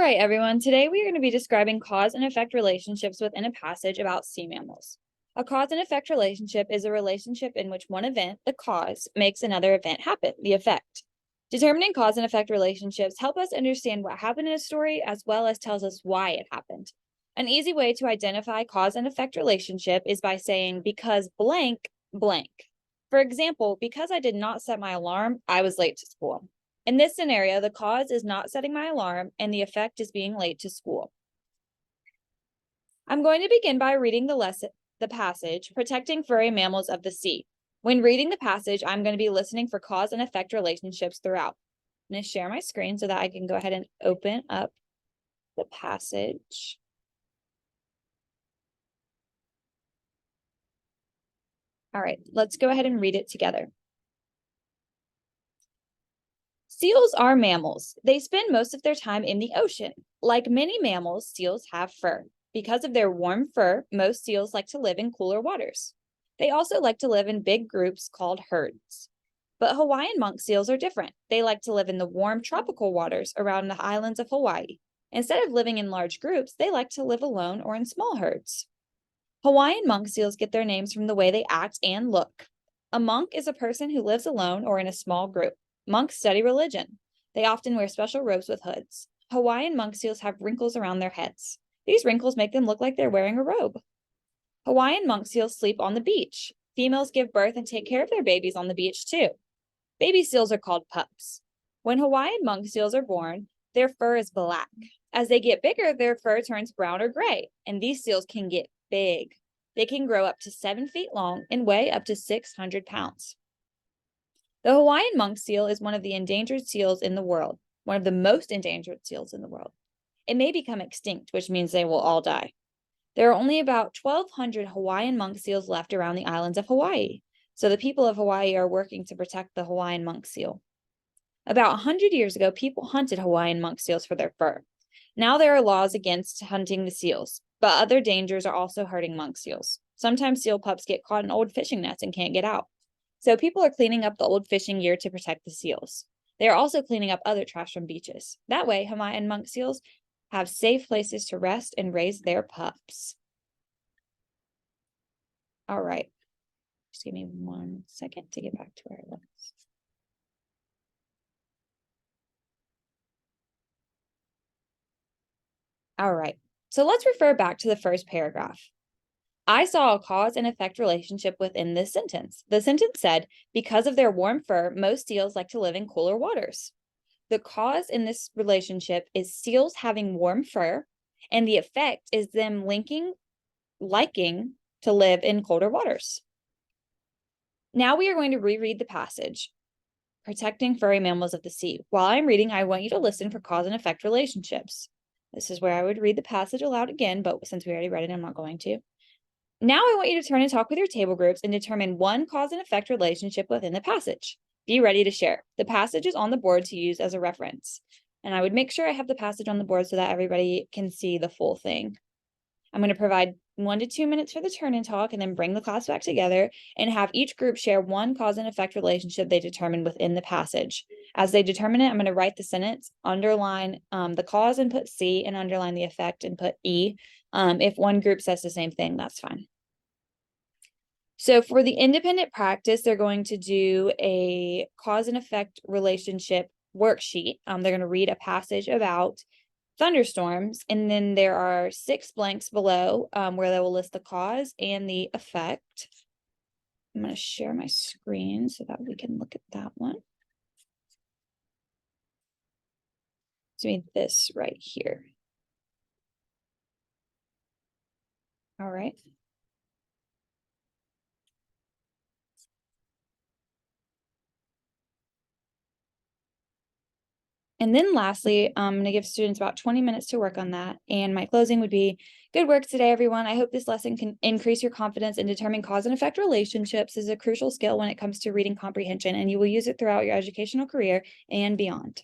right, everyone. Today we are going to be describing cause and effect relationships within a passage about sea mammals. A cause and effect relationship is a relationship in which one event, the cause, makes another event happen, the effect. Determining cause and effect relationships help us understand what happened in a story as well as tells us why it happened. An easy way to identify cause and effect relationship is by saying because blank, blank. For example, because I did not set my alarm, I was late to school. In this scenario, the cause is not setting my alarm and the effect is being late to school. I'm going to begin by reading the passage, Protecting Furry Mammals of the Sea. When reading the passage, I'm going to be listening for cause and effect relationships throughout. I'm going to share my screen so that I can go ahead and open up the passage. All right, let's go ahead and read it together. Seals are mammals. They spend most of their time in the ocean. Like many mammals, seals have fur. Because of their warm fur, most seals like to live in cooler waters. They also like to live in big groups called herds. But Hawaiian monk seals are different. They like to live in the warm tropical waters around the islands of Hawaii. Instead of living in large groups, they like to live alone or in small herds. Hawaiian monk seals get their names from the way they act and look. A monk is a person who lives alone or in a small group. Monks study religion. They often wear special robes with hoods. Hawaiian monk seals have wrinkles around their heads. These wrinkles make them look like they're wearing a robe. Hawaiian monk seals sleep on the beach. Females give birth and take care of their babies on the beach too. Baby seals are called pups. When Hawaiian monk seals are born, their fur is black. As they get bigger, their fur turns brown or gray, and these seals can get big. They can grow up to 7 feet long and weigh up to 600 pounds. The Hawaiian monk seal is one of the endangered seals in the world, one of the most endangered seals in the world. It may become extinct, which means they will all die. There are only about 1,200 Hawaiian monk seals left around the islands of Hawaii, so the people of Hawaii are working to protect the Hawaiian monk seal. About 100 years ago, people hunted Hawaiian monk seals for their fur. Now there are laws against hunting the seals, but other dangers are also hurting monk seals. Sometimes seal pups get caught in old fishing nets and can't get out. So people are cleaning up the old fishing gear to protect the seals. They are also cleaning up other trash from beaches. That way, Hawaiian monk seals have safe places to rest and raise their pups. All right. Just give me 1 second to get back to where I was. All right. So let's refer back to the first paragraph. I saw a cause and effect relationship within this sentence. The sentence said, because of their warm fur, most seals like to live in cooler waters. The cause in this relationship is seals having warm fur, and the effect is them liking to live in colder waters. Now we are going to reread the passage, Protecting Furry Mammals of the Sea. While I'm reading, I want you to listen for cause and effect relationships. This is where I would read the passage aloud again, but since we already read it, I'm not going to. Now I want you to turn and talk with your table groups and determine one cause and effect relationship within the passage. Be ready to share. The passage is on the board to use as a reference. And I would make sure I have the passage on the board so that everybody can see the full thing. I'm going to provide 1 to 2 minutes for the turn and talk and then bring the class back together and have each group share one cause and effect relationship they determined within the passage. As they determine it, I'm going to write the sentence, underline the cause and put C, and underline the effect and put E. If one group says the same thing, that's fine. So for the independent practice, they're going to do a cause and effect relationship worksheet. They're going to read a passage about thunderstorms, and then there are 6 blanks below where they will list the cause and the effect. I'm going to share my screen so that we can look at that one. Doing this right here. All right. And then lastly, I'm going to give students about 20 minutes to work on that. And my closing would be, good work today, everyone. I hope this lesson can increase your confidence in determining cause and effect relationships is a crucial skill when it comes to reading comprehension, and you will use it throughout your educational career and beyond.